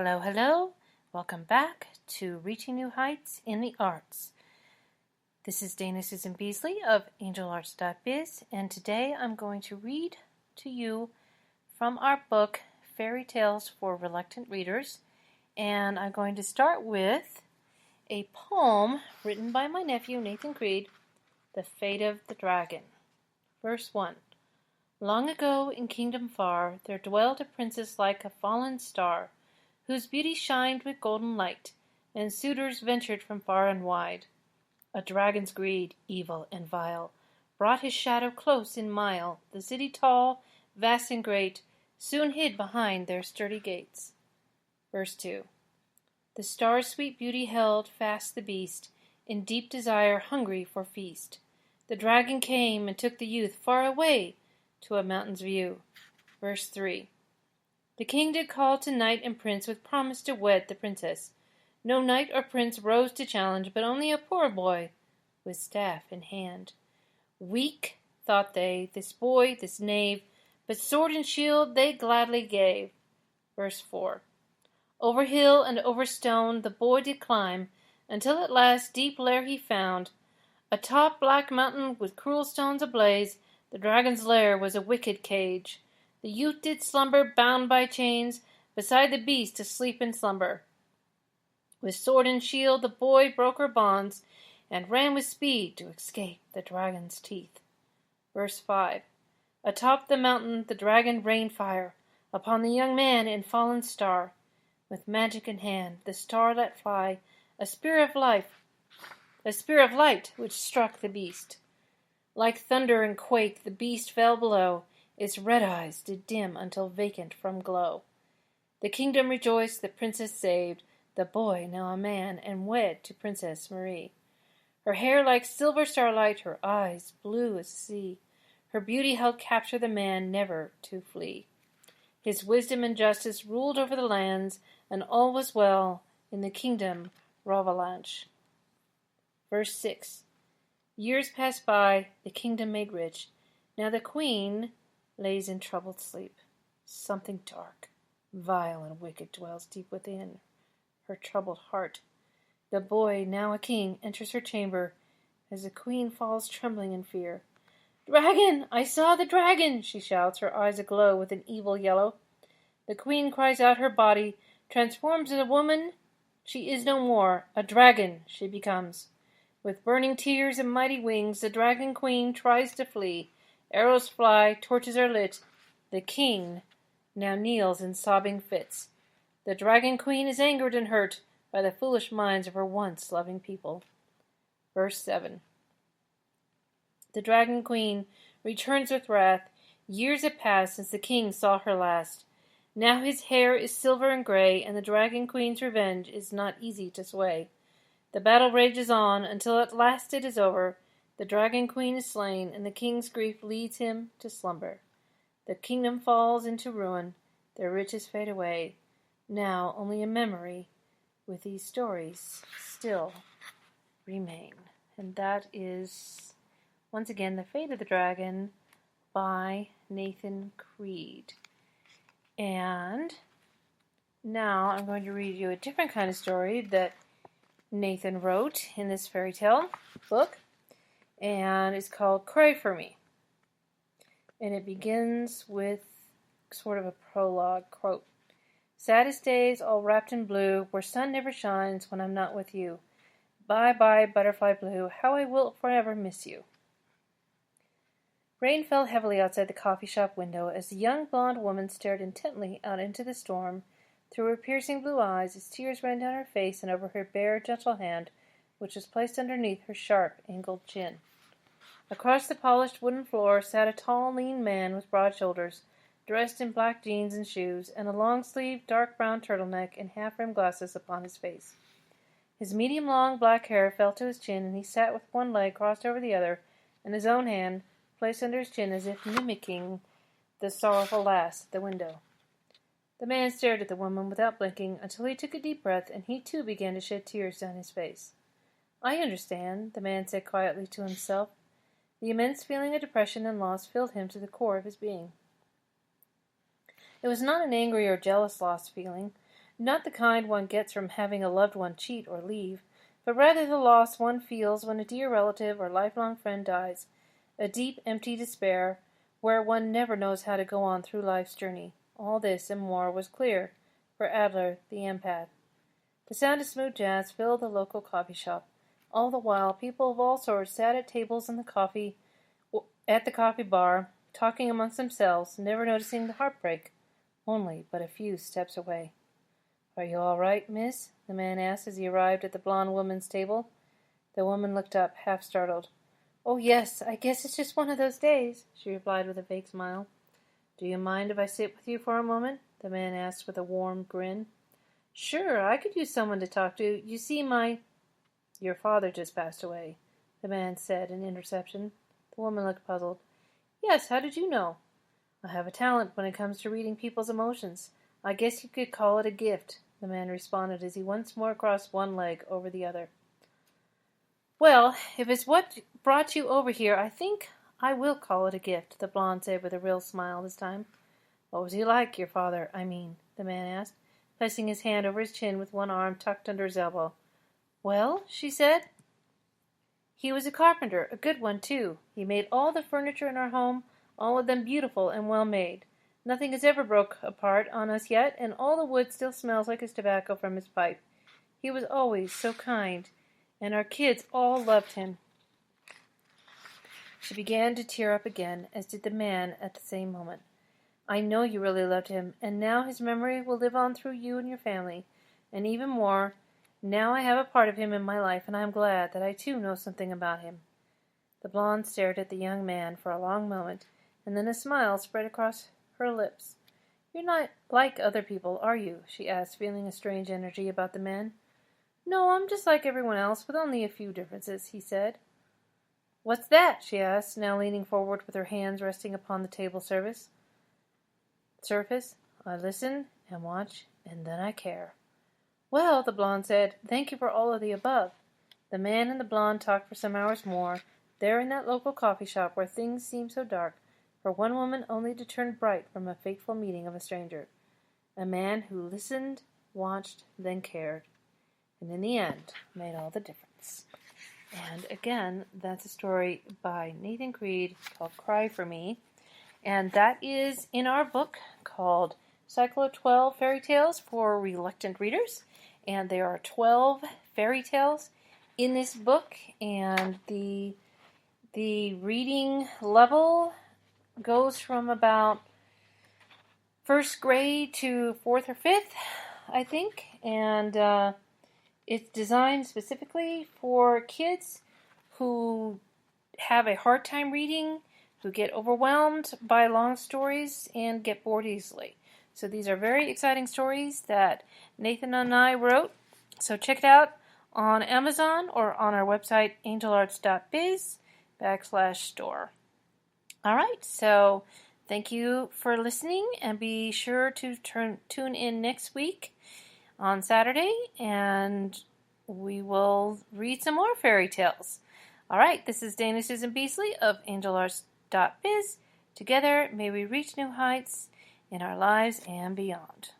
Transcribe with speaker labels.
Speaker 1: Hello, hello. Welcome back to Reaching New Heights in the Arts. This is Dana Susan Beasley of angelarts.biz, and today I'm going to read to you from our book, Fairy Tales for Reluctant Readers, and I'm going to start with a poem written by my nephew, Nathan Creed, The Fate of the Dragon. Verse 1. Long ago in kingdom far, there dwelt a princess like a fallen star, whose beauty shined with golden light, and suitors ventured from far and wide. A dragon's greed, evil and vile, brought his shadow close in mile. The city tall, vast and great, soon hid behind their sturdy gates. Verse 2. The star's sweet beauty held fast the beast, in deep desire hungry for feast. The dragon came and took the youth far away to a mountain's view. Verse 3. The king did call to knight and prince with promise to wed the princess. No knight or prince rose to challenge, but only a poor boy with staff in hand. Weak, thought they, this boy, this knave, but sword and shield they gladly gave. Verse 4. Over hill and over stone the boy did climb, until at last deep lair he found. Atop black mountain with cruel stones ablaze, the dragon's lair was a wicked cage. The youth did slumber, bound by chains, beside the beast asleep in slumber. With sword and shield the boy broke her bonds, and ran with speed to escape the dragon's teeth. Verse 5. Atop the mountain the dragon rained fire upon the young man and fallen star. With magic in hand the star let fly a spear of light, which struck the beast. Like thunder and quake the beast fell below. Its red eyes did dim until vacant from glow. The kingdom rejoiced, the princess saved, the boy now a man, and wed to Princess Marie. Her hair like silver starlight, her eyes blue as sea. Her beauty held capture the man, never to flee. His wisdom and justice ruled over the lands, and all was well in the kingdom Ravalanche. Verse 6. Years passed by, the kingdom made rich. Now the queen lays in troubled sleep. Something dark, vile, and wicked dwells deep within her troubled heart. The boy, now a king, enters her chamber as the queen falls trembling in fear. "Dragon! I saw the dragon!" she shouts, her eyes aglow with an evil yellow. The queen cries out, her body transforms into a woman. She is no more. A dragon she becomes. With burning tears and mighty wings, the dragon queen tries to flee. Arrows fly, torches are lit. The king now kneels in sobbing fits. The dragon queen is angered and hurt by the foolish minds of her once loving people. Verse 7. The dragon queen returns with wrath. Years have passed since the king saw her last. Now his hair is silver and gray, and the dragon queen's revenge is not easy to sway. The battle rages on until at last it is over. The dragon queen is slain, and the king's grief leads him to slumber. The kingdom falls into ruin, their riches fade away. Now only a memory with these stories still remain. And that is, once again, The Fate of the Dragon by Nathan Creed. And now I'm going to read you a different kind of story that Nathan wrote in this fairy tale book. And it's called Cry for Me. And it begins with sort of a prologue quote. Saddest days all wrapped in blue, where sun never shines when I'm not with you. Bye bye, butterfly blue, how I will forever miss you. Rain fell heavily outside the coffee shop window as the young blonde woman stared intently out into the storm. Through her piercing blue eyes, as tears ran down her face and over her bare, gentle hand, which was placed underneath her sharp, angled chin. Across the polished wooden floor sat a tall, lean man with broad shoulders, dressed in black jeans and shoes, and a long-sleeved, dark brown turtleneck and half-rimmed glasses upon his face. His medium-long black hair fell to his chin, and he sat with one leg crossed over the other, and his own hand placed under his chin as if mimicking the sorrowful lass at the window. The man stared at the woman without blinking until he took a deep breath, and he too began to shed tears down his face. I understand, the man said quietly to himself. The immense feeling of depression and loss filled him to the core of his being. It was not an angry or jealous loss feeling, not the kind one gets from having a loved one cheat or leave, but rather the loss one feels when a dear relative or lifelong friend dies, a deep, empty despair, where one never knows how to go on through life's journey. All this and more was clear for Adler, the empath. The sound of smooth jazz filled the local coffee shop. All the while, people of all sorts sat at tables at the coffee bar, talking amongst themselves, never noticing the heartbreak, only but a few steps away. "Are you all right, miss?" the man asked as he arrived at the blonde woman's table. The woman looked up, half startled. "Oh, yes, I guess it's just one of those days," she replied with a fake smile. "Do you mind if I sit with you for a moment?" the man asked with a warm grin. "Sure, I could use someone to talk to. You see, Your father just passed away," the man said in interception. The woman looked puzzled. "Yes, how did you know?" "I have a talent when it comes to reading people's emotions. I guess you could call it a gift," the man responded as he once more crossed one leg over the other. "Well, if it's what brought you over here, I think I will call it a gift," the blonde said with a real smile this time. "What was he like, your father, I mean?" the man asked, placing his hand over his chin with one arm tucked under his elbow. "Well," she said, "he was a carpenter, a good one, too. He made all the furniture in our home, all of them beautiful and well made. Nothing has ever broke apart on us yet, and all the wood still smells like his tobacco from his pipe. He was always so kind, and our kids all loved him." She began to tear up again, as did the man at the same moment. "I know you really loved him, and now his memory will live on through you and your family, and even more, now I have a part of him in my life, and I am glad that I too know something about him." The blonde stared at the young man for a long moment, and then a smile spread across her lips. "You're not like other people, are you?" she asked, feeling a strange energy about the man. "No, I'm just like everyone else, with only a few differences," he said. "What's that?" she asked, now leaning forward with her hands resting upon the table surface. "I listen and watch, and then I care." "Well," the blonde said, "thank you for all of the above." The man and the blonde talked for some hours more, there in that local coffee shop where things seemed so dark, for one woman only to turn bright from a fateful meeting of a stranger. A man who listened, watched, then cared, and in the end made all the difference. And again, that's a story by Nathan Creed called Cry for Me, and that is in our book called Cycle of 12 Fairy Tales for Reluctant Readers. And there are 12 fairy tales in this book, and the reading level goes from about first grade to fourth or fifth, I think, and it's designed specifically for kids who have a hard time reading, who get overwhelmed by long stories, and get bored easily. So these are very exciting stories that Nathan and I wrote. So check it out on Amazon or on our website, angelarts.biz/store. All right, so thank you for listening, and be sure to tune in next week on Saturday, and we will read some more fairy tales. All right, this is Dana Susan Beasley of angelarts.biz. Together, may we reach new heights in our lives and beyond.